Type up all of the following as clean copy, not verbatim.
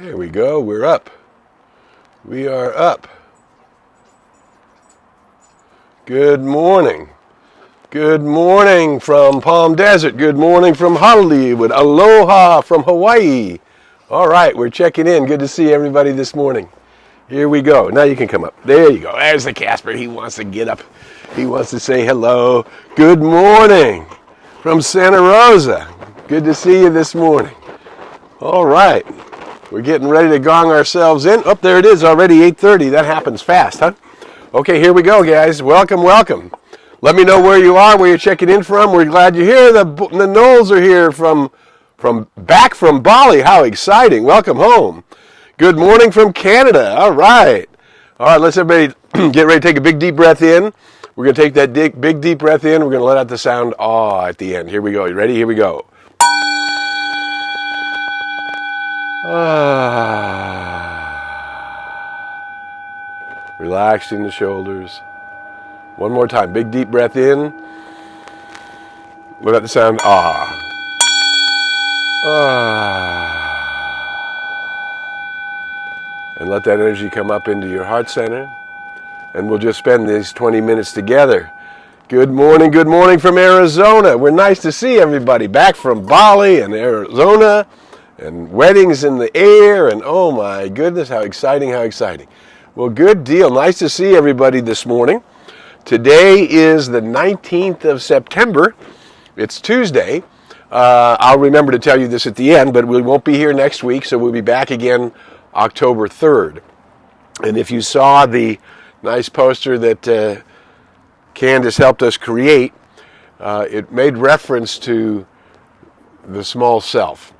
There we go. We're up. We are up. Good morning. Good morning from Palm Desert. Good morning from Hollywood. Aloha from Hawaii. All right, we're checking in. Good to see everybody this morning. Here we go. Now you can come up. There you go. There's the Casper. He wants to get up. He wants to say hello. Good morning from Santa Rosa. Good to see you this morning. All right. We're getting ready to gong ourselves in. Oh, there it is already, 8:30. That happens fast, huh? Okay, here we go, guys. Welcome, welcome. Let me know where you are, where you're checking in from. We're glad you're here. The Knowles are here from back from Bali. How exciting. Welcome home. Good morning from Canada. All right. All right, let's everybody get ready to take a big, deep breath in. We're going to take that big, deep breath in. We're going to let out the sound ah at the end. Here we go. You ready? Here we go. Relaxing the shoulders. One more time. Big deep breath in. Let out the sound ah. And let that energy come up into your heart center. And we'll just spend these 20 minutes together. Good morning from Arizona. We're nice to see everybody back from Bali and Arizona. And weddings in the air, and oh my goodness, how exciting, how exciting. Well, good deal. Nice to see everybody this morning. Today is the 19th of September. It's Tuesday. I'll remember to tell you this at the end, but we won't be here next week, so we'll be back again October 3rd. And if you saw the nice poster that Candace helped us create, it made reference to the small self.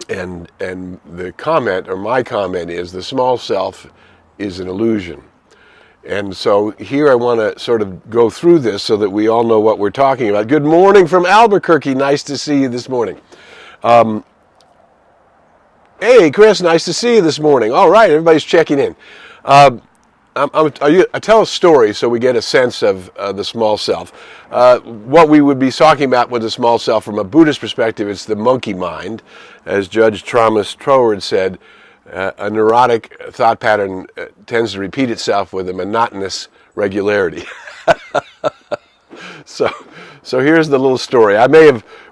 And the comment, or my comment, is the small self is an illusion. And so here I want to sort of go through this so that we all know what we're talking about. Good morning from Albuquerque. Nice to see you this morning. Hey, Chris, nice to see you this morning. All right, everybody's checking in. I tell a story so we get a sense of the small self. What we would be talking about with the small self from a Buddhist perspective, it's the monkey mind. As Judge Thomas Troward said, a neurotic thought pattern tends to repeat itself with a monotonous regularity. So here's the little story.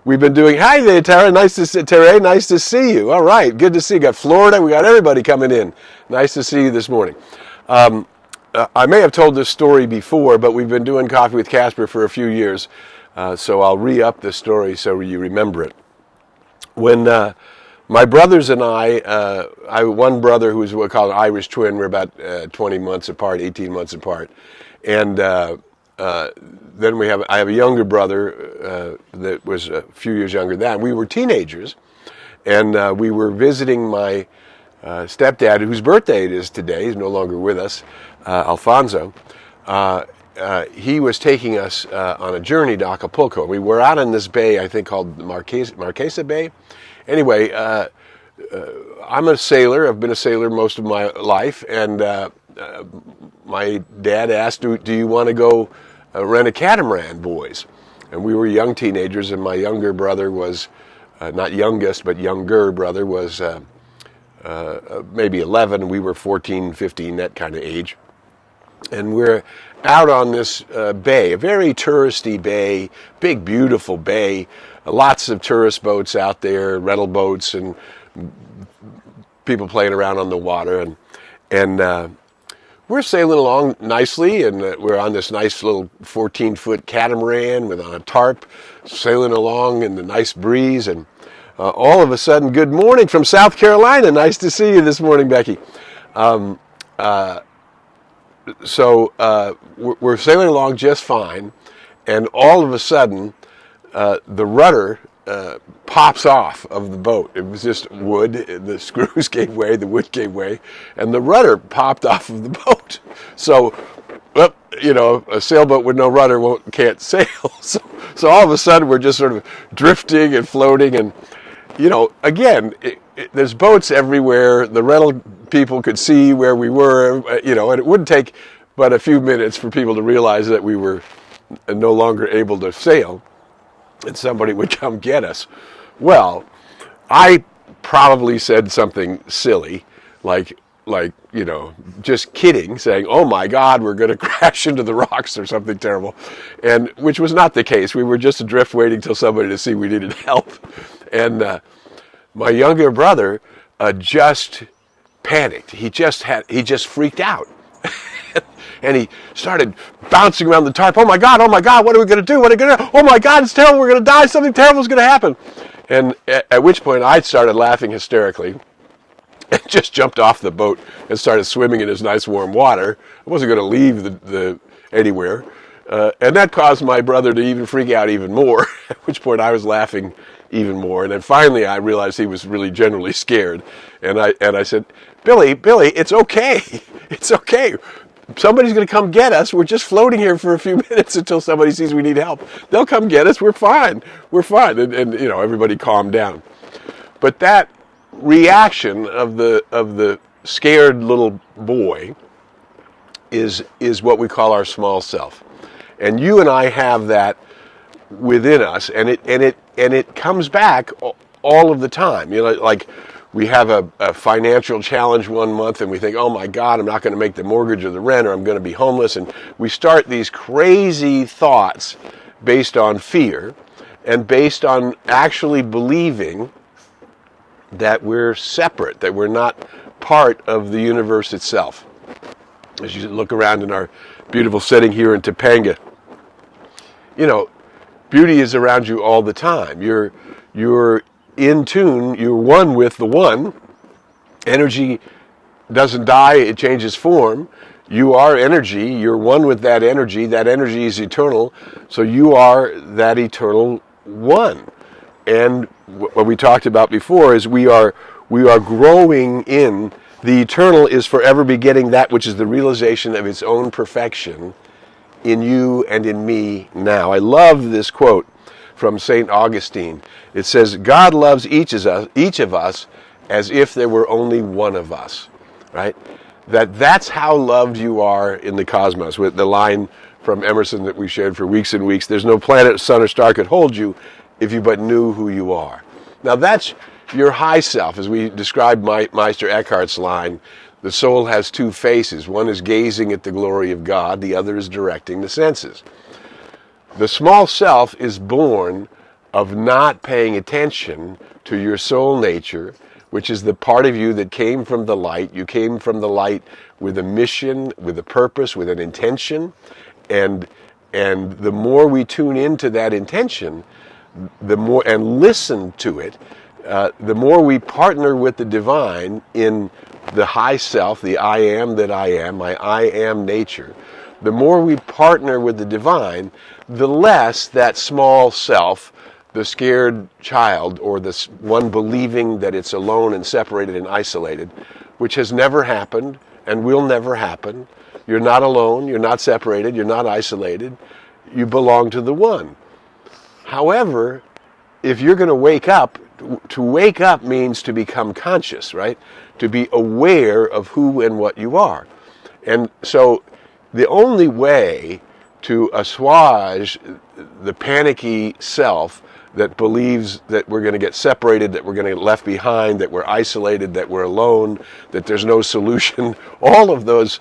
We've been doing, hi there, Tara, nice to see you. All right, good to see you. Got Florida, we got everybody coming in. Nice to see you this morning. I may have told this story before, but we've been doing Coffee with Casper for a few years, so I'll re-up the story so you remember it. When my brothers and I have one brother who's what we call an Irish twin. We're about 20 months apart, 18 months apart, and then I have a younger brother that was a few years younger than that. We were teenagers, and we were visiting my stepdad, whose birthday it is today. He's no longer with us, Alfonso. He was taking us on a journey to Acapulco. We were out in this bay, I think, called Marquesa Bay. Anyway, I'm a sailor. I've been a sailor most of my life, and my dad asked, do you want to go rent a catamaran, boys? And we were young teenagers, and my younger brother was, not youngest, but younger brother was maybe 11, we were 14, 15, that kind of age. And we're out on this bay, a very touristy bay, big, beautiful bay, lots of tourist boats out there, rental boats, and people playing around on the water. And we're sailing along nicely, and we're on this nice little 14-foot catamaran with on a tarp, sailing along in the nice breeze, and all of a sudden, good morning from South Carolina. Nice to see you this morning, Becky. So we're sailing along just fine, and all of a sudden, the rudder pops off of the boat. It was just wood, and the screws gave way, the wood gave way, and the rudder popped off of the boat. So, a sailboat with no rudder can't sail. So all of a sudden, we're just sort of drifting and floating, and again, there's boats everywhere. The rental people could see where we were, and it wouldn't take but a few minutes for people to realize that we were no longer able to sail, and somebody would come get us. Well, I probably said something silly, like just kidding, saying, "Oh my God, we're going to crash into the rocks" or something terrible, and which was not the case. We were just adrift, waiting till somebody to see we needed help, and my younger brother just panicked. He just freaked out. And he started bouncing around the tarp. Oh my God, what are we going to do? Oh my God, it's terrible, we're going to die, something terrible is going to happen. And at which point I started laughing hysterically and just jumped off the boat and started swimming in his nice warm water. I wasn't going to leave the anywhere. And that caused my brother to even freak out even more, at which point I was laughing even more. And then finally I realized he was really genuinely scared. And I said, Billy, it's okay. It's okay. Somebody's going to come get us. We're just floating here for a few minutes until somebody sees we need help. They'll come get us. We're fine. And everybody calmed down. But that reaction of the scared little boy is what we call our small self. And you and I have that within us, and it comes back all of the time. Like we have a financial challenge one month and we think, oh my God, I'm not going to make the mortgage or the rent, or I'm going to be homeless. And we start these crazy thoughts based on fear and based on actually believing that we're separate, that we're not part of the universe itself. As you look around in our beautiful setting here in Topanga, beauty is around you all the time. You're in tune, you're one with the one. Energy doesn't die, it changes form. You are energy, you're one with that energy is eternal, so you are that eternal one. And what we talked about before is we are growing in. The eternal is forever begetting that which is the realization of its own perfection in you and in me now. I love this quote from St. Augustine. It says, God loves each of us as if there were only one of us, right? That's how loved you are in the cosmos, with the line from Emerson that we shared for weeks and weeks. There's no planet, sun, or star could hold you if you but knew who you are. Now that's your high self. As we described Meister Eckhart's line, the soul has two faces. One is gazing at the glory of God, the other is directing the senses. The small self is born of not paying attention to your soul nature, which is the part of you that came from the light. You came from the light with a mission, with a purpose, with an intention. And the more we tune into that intention, the more, and listen to it, the more we partner with the divine in the high self, the I am that I am, my I am nature. The more we partner with the divine, the less that small self, the scared child, or this one believing that it's alone and separated and isolated, which has never happened and will never happen. You're not alone, you're not separated, you're not isolated. You belong to the one. However, if you're going to wake up, to wake up means to become conscious, right? To be aware of who and what you are. And so the only way to assuage the panicky self that believes that we're going to get separated, that we're going to get left behind, that we're isolated, that we're alone, that there's no solution, all of those,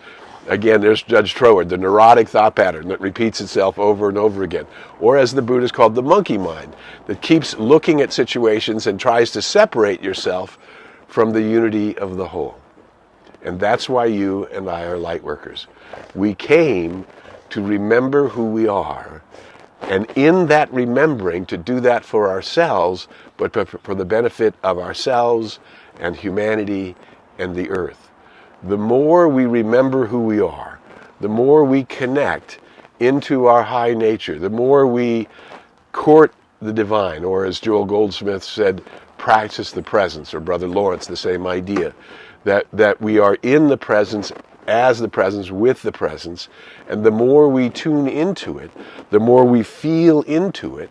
again, there's Judge Troward, the neurotic thought pattern that repeats itself over and over again. Or as the Buddhist called the monkey mind, that keeps looking at situations and tries to separate yourself from the unity of the whole. And that's why you and I are light workers. We came to remember who we are, and in that remembering to do that for ourselves, but for the benefit of ourselves and humanity and the earth. The more we remember who we are, the more we connect into our high nature, the more we court the divine, or as Joel Goldsmith said, practice the presence, or Brother Lawrence, the same idea, that we are in the presence, as the presence, with the presence, and the more we tune into it, the more we feel into it,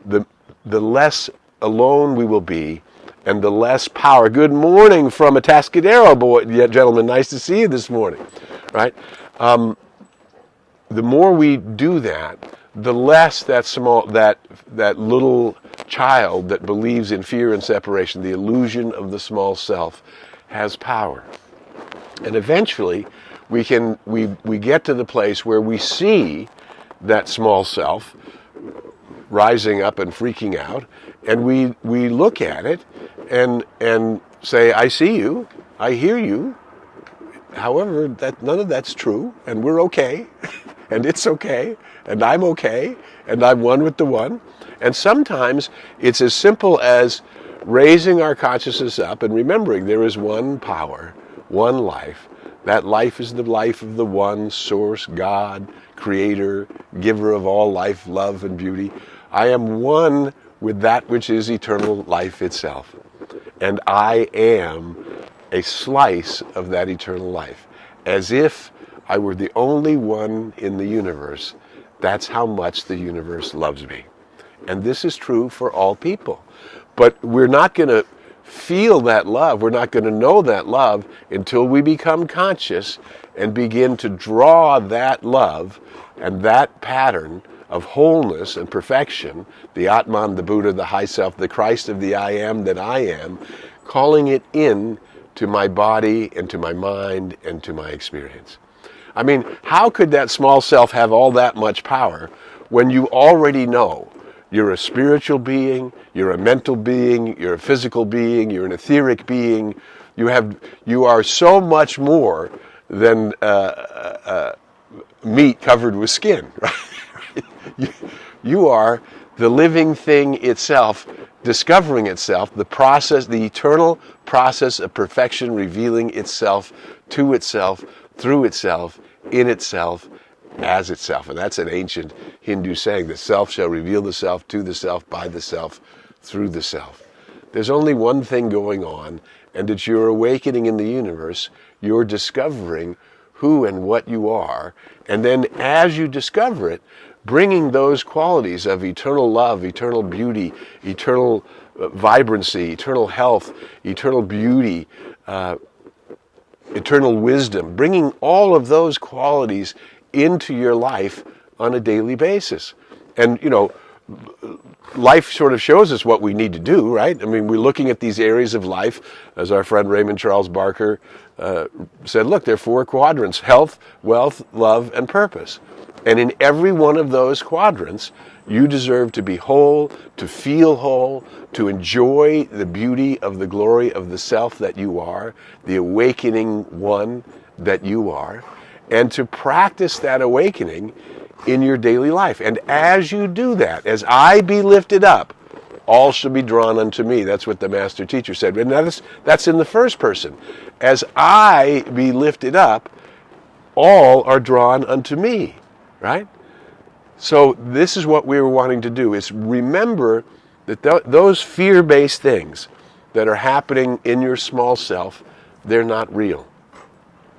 the less alone we will be, and the less power. Good morning from a Atascadero gentleman. Nice to see you this morning, right? The more we do that, the less that little child that believes in fear and separation, the illusion of the small self, has power. And eventually, we get to the place where we see that small self rising up and freaking out, and we look at it and say, I see you, I hear you. However, none of that's true, and we're okay, and it's okay, and I'm okay, and I'm one with the one. And sometimes it's as simple as raising our consciousness up and remembering there is one power, one life. That life is the life of the one source, God, creator, giver of all life, love, and beauty. I am one with that which is eternal life itself. And I am a slice of that eternal life. As if I were the only one in the universe. That's how much the universe loves me. And this is true for all people. But we're not going to feel that love, we're not going to know that love until we become conscious and begin to draw that love and that pattern of wholeness and perfection, the Atman, the Buddha, the High Self, the Christ of the I Am that I am, calling it in to my body and to my mind and to my experience. I mean, how could that small self have all that much power when you already know you're a spiritual being, you're a mental being, you're a physical being, you're an etheric being. You are so much more than meat covered with skin. Right? You are the living thing itself, discovering itself, the process, the eternal process of perfection revealing itself to itself, through itself, in itself, as itself. And that's an ancient Hindu saying, the self shall reveal the self to the self, by the self, through the self. There's only one thing going on, and it's your awakening in the universe. You're discovering who and what you are, and then as you discover it, bringing those qualities of eternal love, eternal beauty, eternal vibrancy, eternal health, eternal beauty, eternal wisdom, bringing all of those qualities into your life on a daily basis. And, life sort of shows us what we need to do, right? I mean, we're looking at these areas of life, as our friend Raymond Charles Barker said, look, there are 4 quadrants: health, wealth, love, and purpose. And in every one of those quadrants, you deserve to be whole, to feel whole, to enjoy the beauty of the glory of the self that you are, the awakening one that you are, and to practice that awakening in your daily life. And as you do that, as I be lifted up, all shall be drawn unto me. That's what the master teacher said. And that's in the first person. As I be lifted up, all are drawn unto me. Right? So this is what we were wanting to do, is remember that those fear-based things that are happening in your small self, they're not real.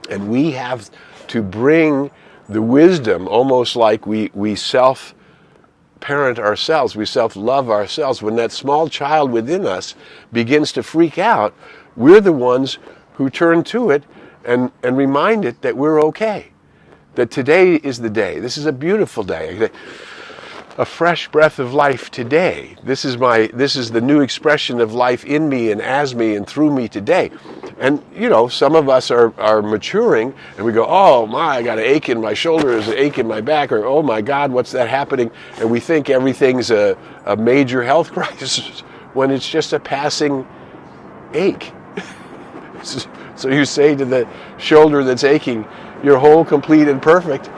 And we have to bring the wisdom, almost like we self-parent ourselves, we self-love ourselves. When that small child within us begins to freak out, we're the ones who turn to it and remind it that we're okay. That today is the day. This is a beautiful day. A fresh breath of life today. This is the new expression of life in me and as me and through me today. And, some of us are maturing and we go, oh my, I got an ache in my shoulder, there's an ache in my back, or oh my God, what's that happening? And we think everything's a major health crisis when it's just a passing ache. So you say to the shoulder that's aching, you're whole, complete, and perfect.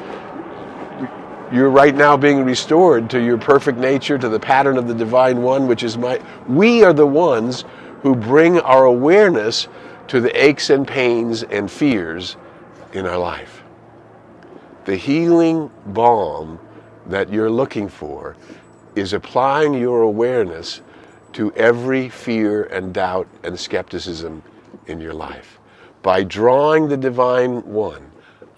You're right now being restored to your perfect nature, to the pattern of the Divine One, which is we are the ones who bring our awareness to the aches and pains and fears in our life. The healing balm that you're looking for is applying your awareness to every fear and doubt and skepticism in your life. By drawing the Divine One,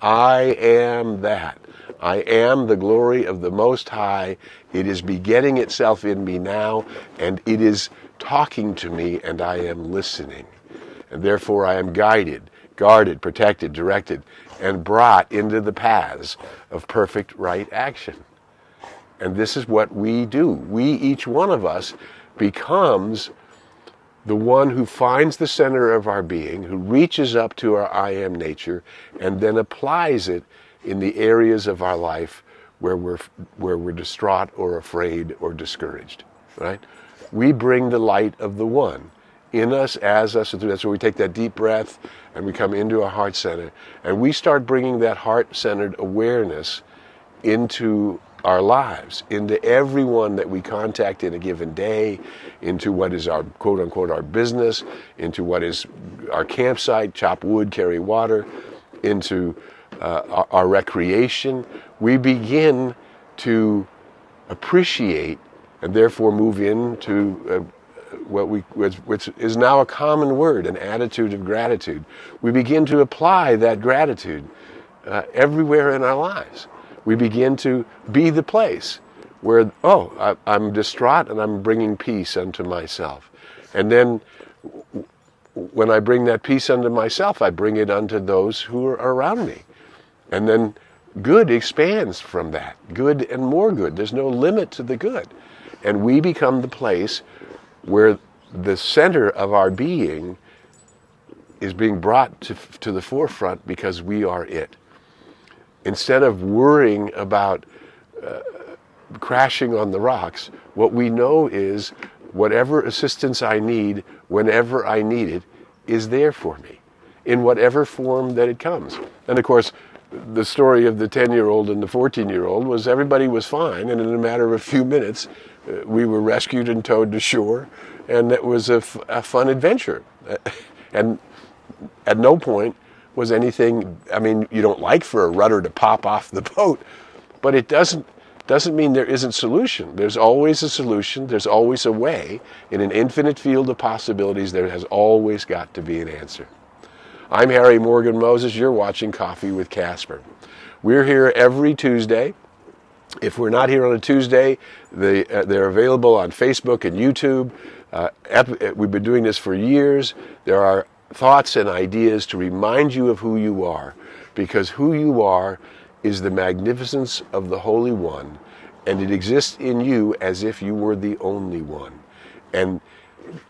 I am that. I am the glory of the Most High. It is begetting itself in me now, and it is talking to me, and I am listening. And therefore I am guided, guarded, protected, directed, and brought into the paths of perfect right action. And this is what we do. We, each one of us, becomes the one who finds the center of our being, who reaches up to our I am nature, and then applies it in the areas of our life where we're distraught or afraid or discouraged, right? We bring the light of the one in us, as us, and through. That's where we take that deep breath and we come into our heart center, and we start bringing that heart-centered awareness into our lives, into everyone that we contact in a given day, into what is our quote-unquote our business, into what is our campsite, chop wood, carry water, into our recreation. We begin to appreciate and therefore move into which is now a common word, an attitude of gratitude. We begin to apply that gratitude everywhere in our lives. We begin to be the place where, I'm distraught and I'm bringing peace unto myself. And then when I bring that peace unto myself, I bring it unto those who are around me. And then good expands from that, good and more good. There's no limit to the good. And we become the place where the center of our being is being brought to the forefront because we are it. Instead of worrying about crashing on the rocks, what we know is whatever assistance I need, whenever I need it, is there for me, in whatever form that it comes. And of course, the story of the 10-year-old and the 14-year-old was everybody was fine, and in a matter of a few minutes, we were rescued and towed to shore, and it was a fun adventure. And at no point was anything, you don't like for a rudder to pop off the boat, but it doesn't mean there isn't solution. There's always a solution. There's always a way. In an infinite field of possibilities, there has always got to be an answer. I'm Harry Morgan Moses. You're watching Coffee with Casper. We're here every Tuesday. If we're not here on a Tuesday, they're available on Facebook and YouTube. We've been doing this for years. There are thoughts and ideas to remind you of who you are, because who you are is the magnificence of the Holy One, and it exists in you as if you were the only one. And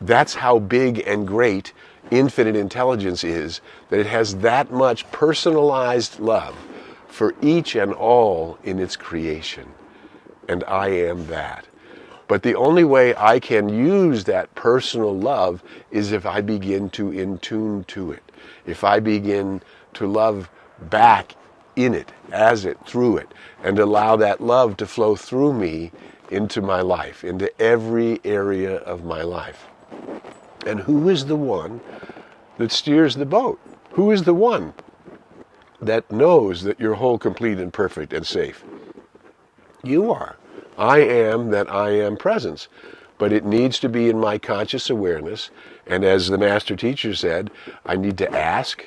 that's how big and great infinite intelligence is, that it has that much personalized love for each and all in its creation. And I am that. But the only way I can use that personal love is if I begin to intune to it. If I begin to love back in it, as it, through it, and allow that love to flow through me into my life, into every area of my life. And who is the one that steers the boat? Who is the one that knows that you're whole, complete, and perfect and safe? You are. I am that I am presence. But it needs to be in my conscious awareness. And as the master teacher said, I need to ask.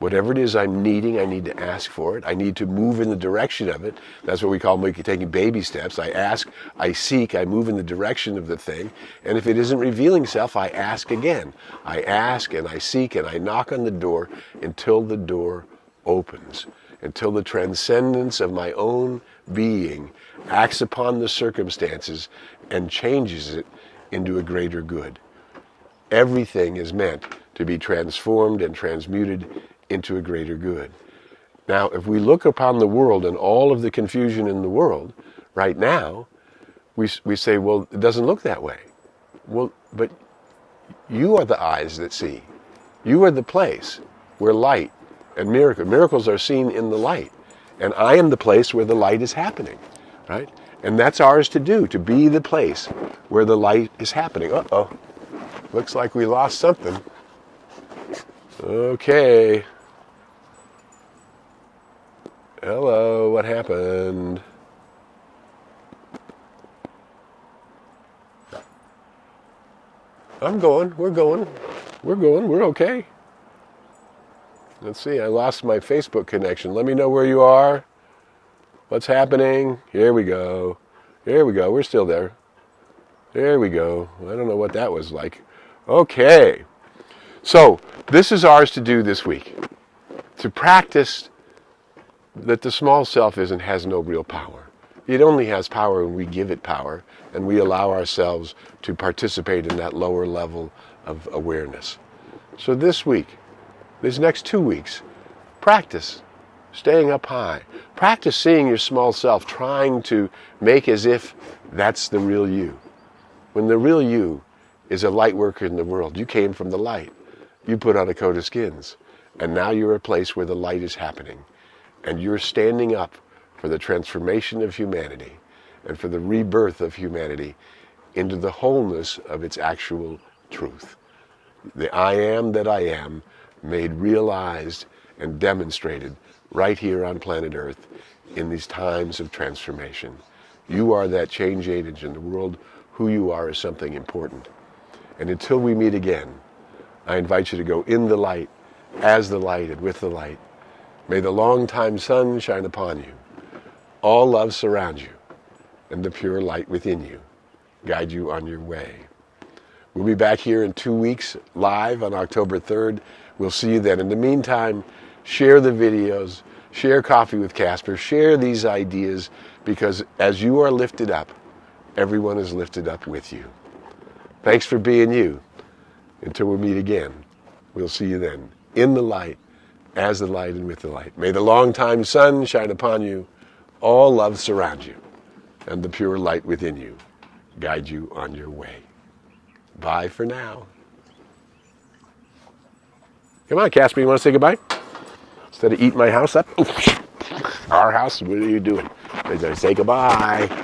Whatever it is I'm needing, I need to ask for it. I need to move in the direction of it. That's what we call taking baby steps. I ask, I seek, I move in the direction of the thing. And if it isn't revealing self, I ask again. I ask and I seek and I knock on the door until the door opens, until the transcendence of my own being acts upon the circumstances and changes it into a greater good. Everything is meant to be transformed and transmuted into a greater good. Now, if we look upon the world and all of the confusion in the world right now, we say, well, it doesn't look that way. Well, but you are the eyes that see. You are the place where light and miracles are seen in the light. And I am the place where the light is happening, right? And that's ours to do, to be the place where the light is happening. Uh-oh. Looks like we lost something. Okay. Hello, what happened? We're going, we're okay. Let's see, I lost my Facebook connection. Let me know where you are. What's happening? Here we go, we're still there. There we go, I don't know what that was like. Okay, so this is ours to do this week. To practice that the small self has no real power. It only has power when we give it power and we allow ourselves to participate in that lower level of awareness. So this week, these next 2 weeks, practice staying up high. Practice seeing your small self, trying to make as if that's the real you. When the real you is a light worker in the world. You came from the light. You put on a coat of skins. And now you're a place where the light is happening. And you're standing up for the transformation of humanity and for the rebirth of humanity into the wholeness of its actual truth. The I am that I am, made realized and demonstrated right here on planet Earth in these times of transformation. You are that change agent in the world. Who you are is something important. And until we meet again, I invite you to go in the light, as the light, and with the light. May the long-time sun shine upon you. All love surround you, and the pure light within you guide you on your way. We'll be back here in 2 weeks, live on October 3rd. We'll see you then. In the meantime, share the videos, share Coffee with Casper, share these ideas, because as you are lifted up, everyone is lifted up with you. Thanks for being you. Until we meet again, we'll see you then, in the light, as the light, and with the light. May the long-time sun shine upon you. All love surround you, and the pure light within you guide you on your way. Bye for now. Come on, Casper, you want to say goodbye? Instead of eating my house up? Our house, what are you doing? Say goodbye.